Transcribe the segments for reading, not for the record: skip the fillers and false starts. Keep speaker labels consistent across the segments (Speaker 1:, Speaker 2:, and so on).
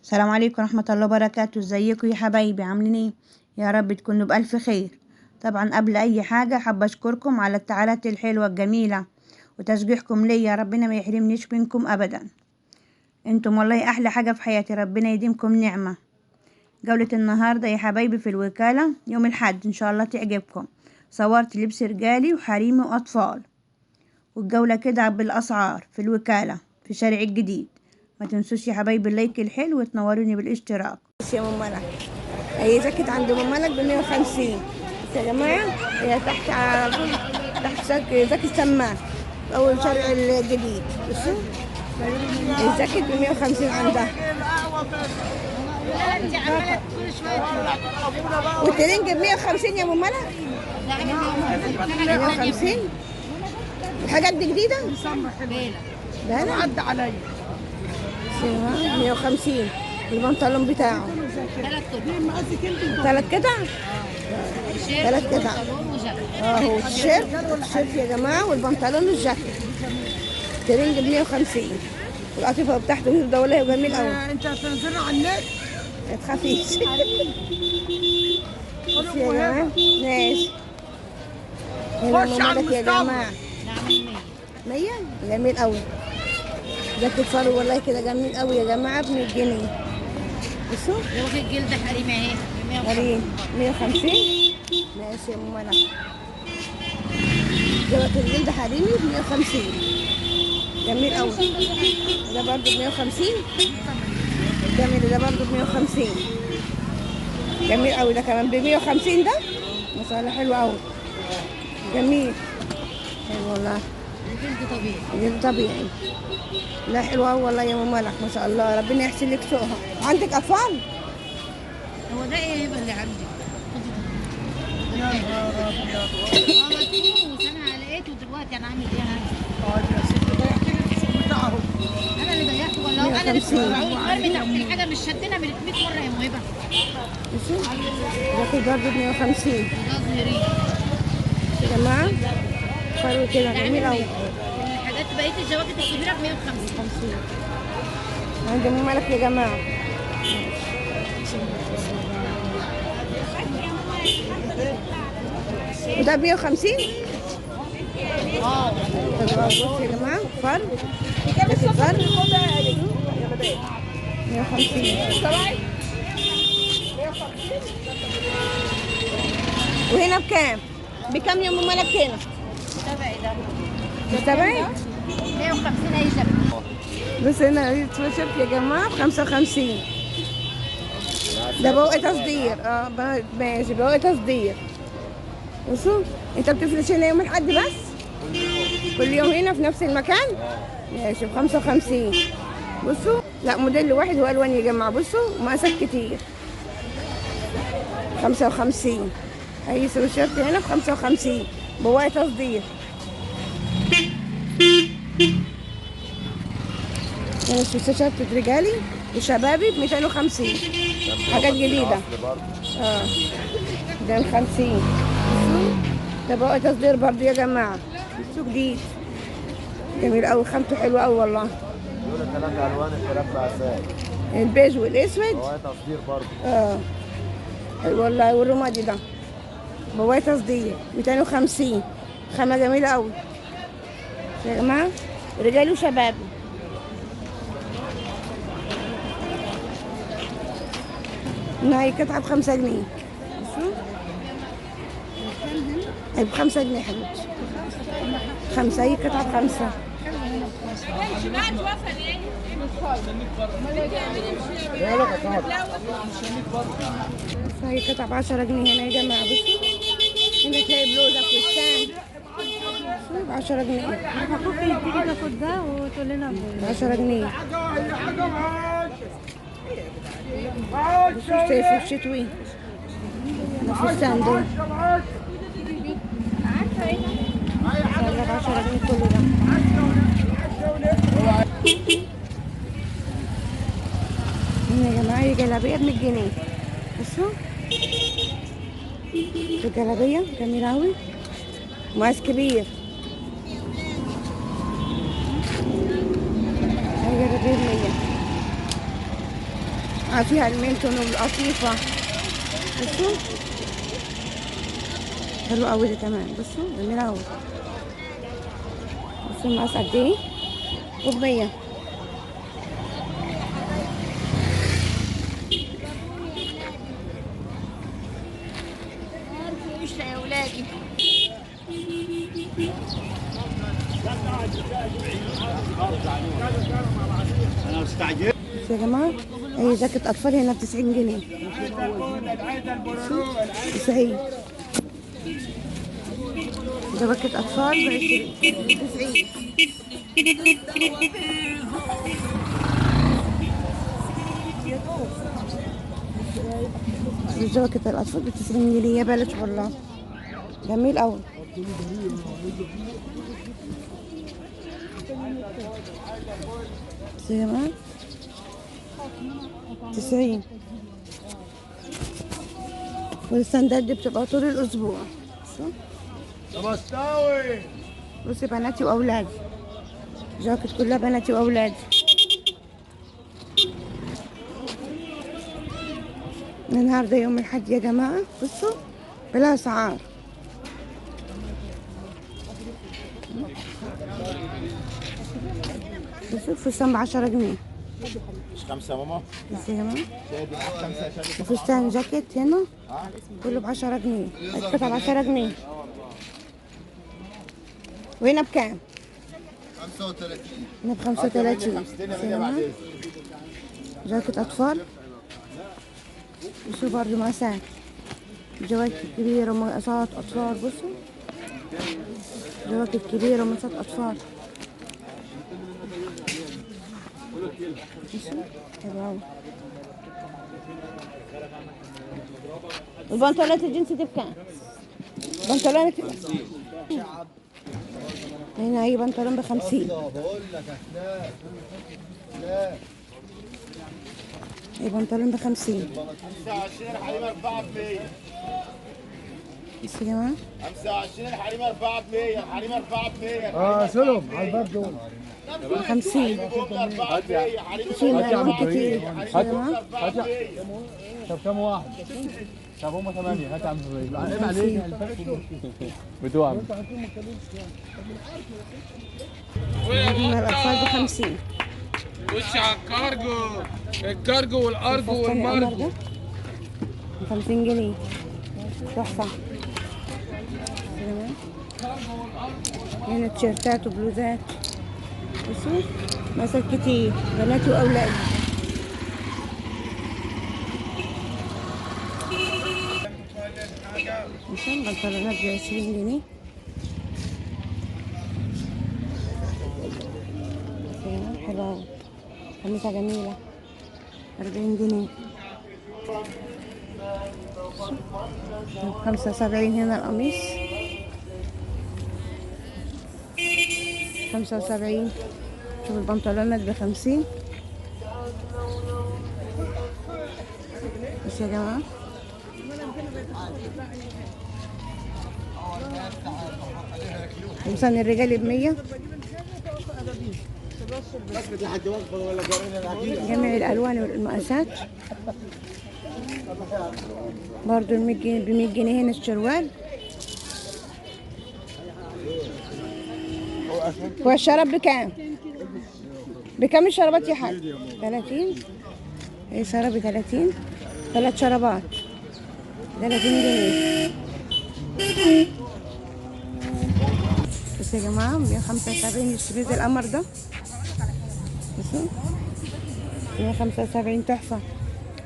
Speaker 1: السلام عليكم ورحمة الله وبركاته. ازيكم يا حبايبي؟ عاملين ايه؟ يا رب تكونوا بألف خير. طبعا قبل اي حاجة حابة اشكركم على التعالات الحلوة الجميلة وتشجيعكم ليا، ربنا ما يحرمنيش منكم ابدا. انتم والله احلى حاجة في حياتي، ربنا يديمكم نعمة. جولة النهاردة يا حبايبي في الوكالة يوم الحد ان شاء الله تعجبكم. صورت لبس رجالي وحريمي واطفال، والجولة كده بالاسعار في الوكالة في شارع الجديد. ما تنسوش يا حبايبي اللايك الحلو وتنوروني بالاشتراك.
Speaker 2: بس يا ام ملك، هي جاكيت عند ام ملك ب 150 بس يا جماعه. هي تحت على طول، تحت زكي سمان في اول شارع الجديد. بصوا الجاكيت ب 150 عندها، والترنج ب 150 يا ام ملك. 150 الحاجات دي جديده؟ لا عدى عليا 150. البنطلون بتاعه ثلاث قطع. ثلاث قطع اهو. التيشيرت يا جماعه، والبنطلون والجاكيت. ترنج ب 150، والقطيفه بتاعته غير دوليه وجميل قوي.
Speaker 3: انت هتنزلنا على النت؟
Speaker 2: ما تخافيش. بصي يا جماعه ماشي.
Speaker 3: خش على
Speaker 2: يا جماعه 100 جميل قوي. جاكيت فرو والله كده جميل قوي يا جماعه ب 100 جنيه. بصوا
Speaker 4: واخد جلد حريمي اهي ب
Speaker 2: 150. ماشي يا ام ملك. جبت الجلد حريمي ب 150 جميل قوي. ده برضه ب 150 جميل. ده برضه ب 150 جميل قوي. ده كمان ب 150. ده ما شاء الله حلو قوي جميل. حلو والله.
Speaker 4: جلد طبيعي.
Speaker 2: جلد طبيعي. لا حلوه قوي والله يا ام ملك ما شاء الله، ربنا يحسن لك سوقها. عندك اطفال؟
Speaker 4: هو ده ايه اللي عندي؟
Speaker 3: يا نهار ابيض.
Speaker 4: مدفوس. انا لقيته دلوقتي، انا عامل ايه؟
Speaker 3: يا ست ضيعت لي السوق بتاعه.
Speaker 4: انا اللي ضيعته ولا هو؟ انا لسه مرمي تحت الحاجه، مش شدنا من 100 مره يا موهبه.
Speaker 2: بصوا جاكيت برضه ب 150
Speaker 4: ده ظهري
Speaker 2: يا جماعه. فرو كده جميل قوي.
Speaker 4: الحاجات بقيه الجواكت الكبيره ب 150.
Speaker 2: عند ام ملك يا جماعه. وده ب 150. طب بصوا يا جماعه فر جاكيت فر 150. وهنا بكام؟ بكام يا ام ملك هنا؟
Speaker 4: تبعي ده
Speaker 2: مش تبعي؟
Speaker 4: 150 اي شبكه.
Speaker 2: بس هنا تيشيرت يا جماعه ب 55. ده بواقي تصدير. ماشي بواقي تصدير. بصوا انت بتفرش هنا يوم الاحد بس؟ كل يوم هنا في نفس المكان؟ ماشي ب 55. بصوا لا موديل واحد والوان يا جماعه. بصوا مقاسات كتير. 55. اي تيشيرت هنا ب 55 بواقي تصدير. يعني تيشيرت رجالي وشبابي ب 250. حاجات جديده. ده ب 50. ده بقى تصدير برضه يا جماعه. بصوا جديد جميل قوي، خامته حلوه قوي والله.
Speaker 5: دول ثلاث الوان الكلام عسل.
Speaker 2: البيج والاسود.
Speaker 5: هو تصدير برضه.
Speaker 2: حلو والله. والرمادي ده بواقي تصدير 250. خامه جميله قوي يا جماعه، رجالي وشبابي. هي قطعه ب5 جنيه. هي ب5 جنيه حبيبتي. 5. هي قطعه ب5. هي قطعه ب10 جنيه هنا يا جماعه. بصوا هنا تلاقي بلوزه فستان ب 10 جنيه.
Speaker 4: اخوك تيجي تاخد ده وتقول لنا
Speaker 2: ب 10 جنيه. بصوا صيفي وشتوي. الفستان ده ب 10 جنيه كله ده. هنا يا جماعه جلابيه ب 100 جنيه. بصوا الجلابيه جميله قوي، مقاس كبير. هي جلابيه ب 100. فيها الميلتون والقطيفة. بصوا حلو قوي ده كمان. بصوا جميل قوي. بصوا المقاس قد ايه، ب100.
Speaker 4: قشطة يا ولادي.
Speaker 2: بصوا يا جماعة، أي جاكيت أطفال هنا ب90 جنيه. 90. ده باكيت أطفال ب90. جاكيت الأطفال ب90 جنيه، يا بلاش والله، جميل أوي. بصوا يا جماعة 90. والسندات دي بتبقى طول الأسبوع. بصي بناتي وأولادي، جاكيت كلها بناتي وأولادي. النهارده يوم الحد يا جماعة. بصوا بلا أسعار. بصوا الفستان ب10 جنيه.
Speaker 5: مش 5 يا ماما؟
Speaker 2: بصوا يا جماعة الفستان جاكيت هنا كله ب10 جنيه، القطعة ب10 جنيه. وهنا بكام؟
Speaker 5: 35.
Speaker 2: هنا ب35. بصوا يا جماعة جاكيت أطفال. بصوا برضه مقاسات، جواكت كبيرة ومقاسات أطفال. بصوا جواكت كبيرة ومقاسات أطفال. بصوا حلو أوي. البنطلونات الجينز دي بكام؟ بنطلونات هنا أي بنطلون ب50. أي بنطلون ب50.
Speaker 5: 25 حريم 4%.
Speaker 2: بصوا يا جماعة
Speaker 5: 25 حريم 4%. حريم 4%.
Speaker 3: سلم على الباب دول.
Speaker 2: 50.
Speaker 5: 4%. حريم
Speaker 2: في ألوان كتير. بصوا يا جماعة
Speaker 3: طب كم واحد؟ طب هم 8. هات عم زبيب. عيب عليك بتوعهم.
Speaker 2: هنا الأطفال ب50.
Speaker 6: وش على الكارجو، الكارجو والارجو
Speaker 2: الفستان القمر
Speaker 6: والمارجو.
Speaker 2: ده ب50 جنيه، تحفة. هنا تيشيرتات وبلوزات. بصوا مقاسات كتير بناتي وأولادي. بصوا البنطلونات ب20 جنيه. حلوة أوي، قميصة جميلة 40 جنيه. 75 هنا القميص 75. شوف البنطلونات ب50. بس يا جماعة قمصان الرجال ب100. جميع الألوان والمقاسات. برضو ب100 جنيه هنا الشروال. والشراب بكام؟ بكام الشرابات يا حاج؟ 30. ايه شراب ب30، 3 شرابات 30 جنيه. بس يا جماعة 175 الشميز القمر ده. بصوا 175 تحفة،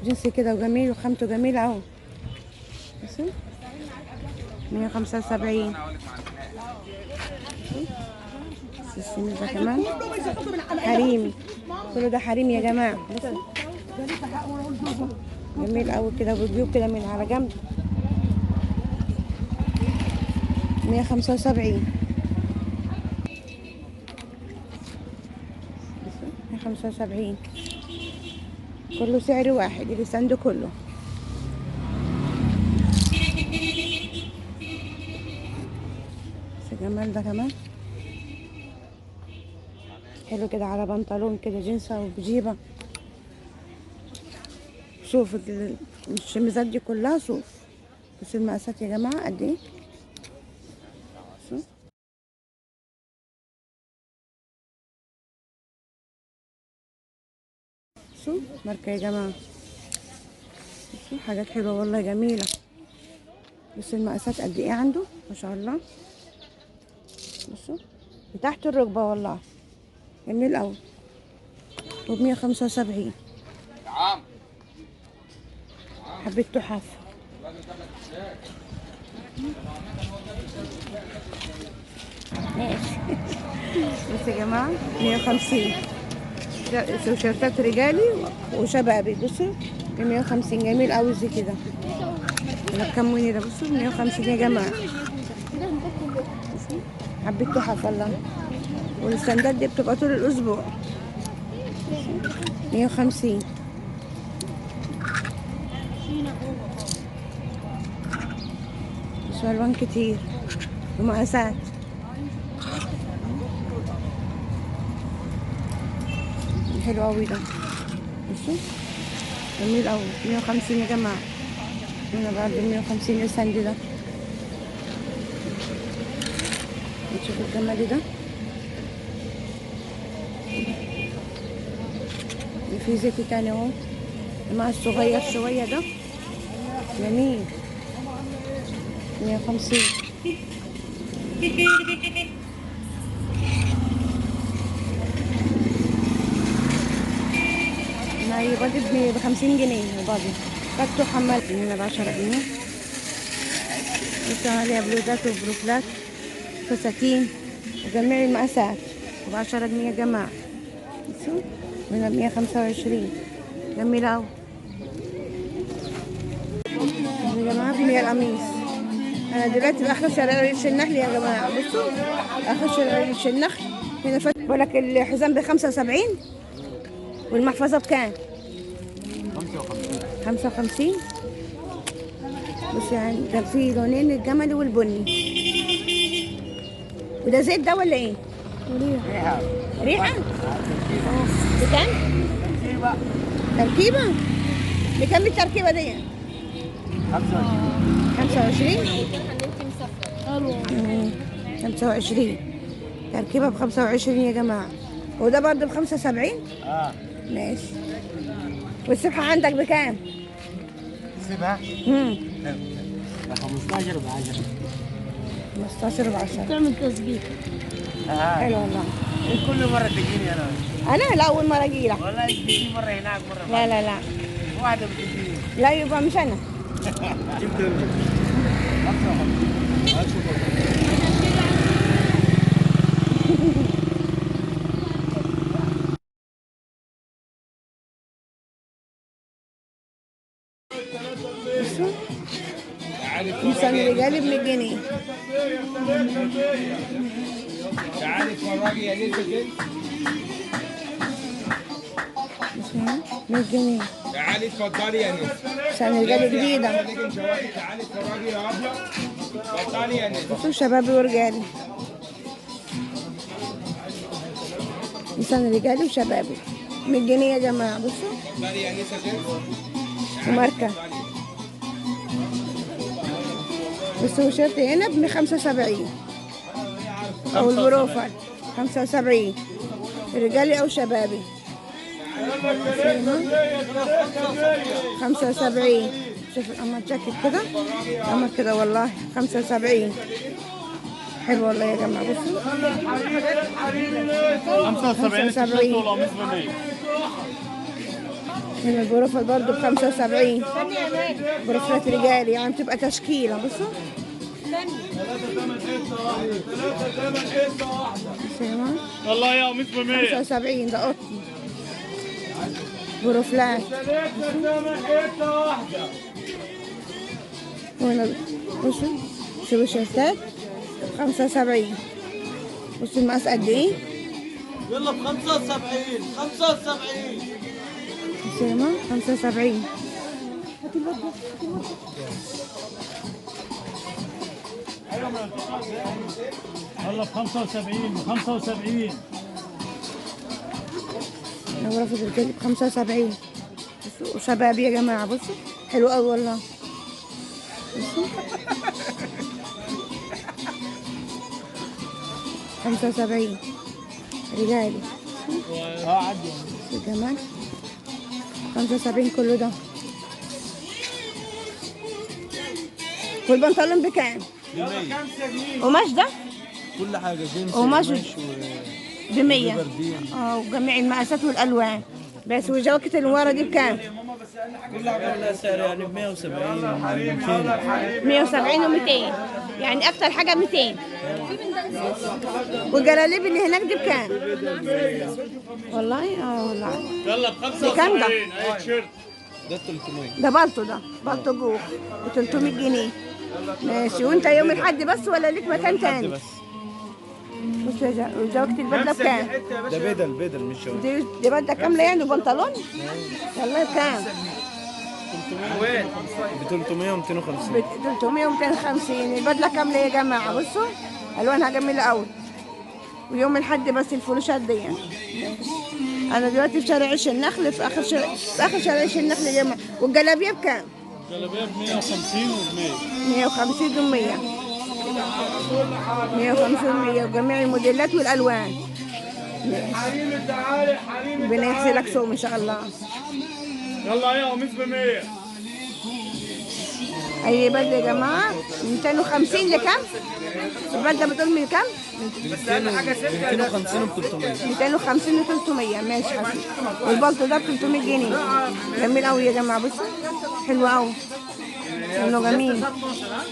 Speaker 2: جنسي كده وجميل وخامته جميلة اهو. بصوا 175. الشميز ده كمان حريمي، كله ده حريمي يا جماعة. بصوا جميل قوي كده وجيوب كده من على جنب. 175. 175 كله سعر واحد الستاند كله. بس جمال ده كمان حلو كده على بنطلون كده جينسة وبجيبة. صوف الشميزات دي كلها صوف. بس المقاسات يا جماعة قد ايه. بصوا ماركة يا جماعة. بصوا حاجات حلوة والله جميلة. بصوا المقاسات قد ايه عنده ما شاء الله. بصوا تحت الركبة والله جميل اوي. ب175. حبيت تحف. ماشي. بصوا يا جماعة 150. شيرتات رجالي وشبابي. بصوا ب150 جميل اوي زي كده. كموني ده بصوا 150 يا جماعة. حبيت تحف والله. والسندات دي بتبقى طول الاسبوع. 150. بس الوان كتير ومقاسات. حلو قوي ده. بصوا جميل قوي. 150 يا جماعه. هنا برضه 150 السند ده. نشوف الجمال ده. في زيت تاني اهو. مع الصغير شويه ده جميل. 150. ما يبادي ب50 جنيه يبادي. كاتو حمال هنا ب10 جنيه. بصوا عليها بلوزات وبروفلات فساتين وجميع المقاسات ب10 جنيه يا جماعة. بصوا هنا ب125 جميلة اوي يا جماعة. في القميص انا دلوقتي باخر شارع ريش النخل يا جماعة. بصوا اخر شارع ريش النخل. هنا بقول لك الحزام ب75 والمحفظة بكام؟ 55. بص يعني ده في لونين الجملي والبني. وده زيت ده ولا ايه؟ ريحة. ريحة؟ بكام؟ تركيبة؟ بكام التركيبة دي؟ 25. 25 تركيبة ب25 يا جماعة. وده برضه ب75؟ ماشي. والسبحة عندك بكام؟
Speaker 3: السبحة؟ 15 ب10.
Speaker 2: 15 ب10.
Speaker 4: تعمل تسبيح.
Speaker 2: حلو والله.
Speaker 3: كل مرة تجيني
Speaker 2: أنا لا أول مرة أجي لك.
Speaker 3: والله تجيني مرة هناك مرة.
Speaker 2: لا لا لا.
Speaker 3: واحدة بتجيني.
Speaker 2: لا يبقى مش أنا.
Speaker 3: جبت
Speaker 2: إنسان رجالي ب100 جنيه.
Speaker 6: تعالي اتفرجي يا نيسا كده.
Speaker 2: 100 جنيه.
Speaker 6: تعالي اتفضلي يا نيسا.
Speaker 2: إنسان رجالي جديدة.
Speaker 6: تعالي اتفرجي يا ابله. اتفضلي يا نيسا.
Speaker 2: بصوا شبابي ورجالي. إنسان رجالي وشبابي 100 جنيه يا جماعة. بصوا
Speaker 6: اتفضلي يا نيسا كده.
Speaker 2: وماركة. بصوا شرط هنا ب175 أو البروفل 75 رجالي أو شبابي. 75. شوف القمر جاكيت كده. قمر كده والله 75. حلو والله يا جماعة. بصوا 75. هنا البروفل برضه ب75. بروفلات رجالي يعني بتبقى تشكيلة. بصوا
Speaker 3: والله يا قميص ب100.
Speaker 2: 75 ده قطن بروفلات. وهنا بصوا شوفوا شيرتات 75. بصوا المقاس قد ايه.
Speaker 3: يلا ب 75. 75.
Speaker 2: سيما 75.
Speaker 3: يلا ب 75. 75.
Speaker 2: لو رفض الكلب 75. بصوا شباب يا جماعة، بصوا حلو قوي والله. بصوا 75 رجالي.
Speaker 3: عدي
Speaker 2: يا جمال 75 كله ده. والبنطلون بكام؟ قماش ده؟
Speaker 3: كل حاجه جنس
Speaker 2: قماش
Speaker 3: قماش
Speaker 2: ب100.
Speaker 3: وبردين.
Speaker 2: وجميع المقاسات والالوان. بس والجواكت اللي ورا دي بكام؟
Speaker 3: كل حاجه لها سعر يعني ب 170 200.
Speaker 2: 170 و200، يعني اكتر حاجه 200. والجلاليب اللي هناك دي بكام؟ والله والله.
Speaker 5: يلا ب
Speaker 2: بكام ده؟
Speaker 5: 75 اهي تيشيرت.
Speaker 3: ده 300.
Speaker 2: ده بالطو جوه ب 300 جنيه. ماشي. وانت يوم الاحد بس ولا ليك مكان تاني؟
Speaker 3: بس
Speaker 2: بص يا وجواكت البدله بكام؟
Speaker 3: ده بدل مش شغل.
Speaker 2: دي بدله كامله يعني وبنطلون؟ والله بكام؟
Speaker 3: ب 300 و 250.
Speaker 2: ب 300 و 250. البدله كامله يا جماعه. بصوا الوانها جميله قوي. ويوم الاحد بس الفروشات دي يعني. انا دلوقتي في شارع عيش النخل، في اخر شارع عيش النخل يا جماعه. والجلابيه بكام؟
Speaker 5: جلابيه ب 150 و 100.
Speaker 2: 150 و 100. 150 و 100 وجميع الموديلات والالوان. ربنا يحسن لك سوق ان شاء الله.
Speaker 5: يلا يا قميص ب 100.
Speaker 2: اي بدله يا جماعه 250 لكام؟ البدله بتقول من كام؟
Speaker 3: 250 و 300.
Speaker 2: 250 و 300. ماشي حسن. والبلطو ده ب 300 جنيه. جميل قوي يا جماعه. بصوا حلو قوي، لونه جميل.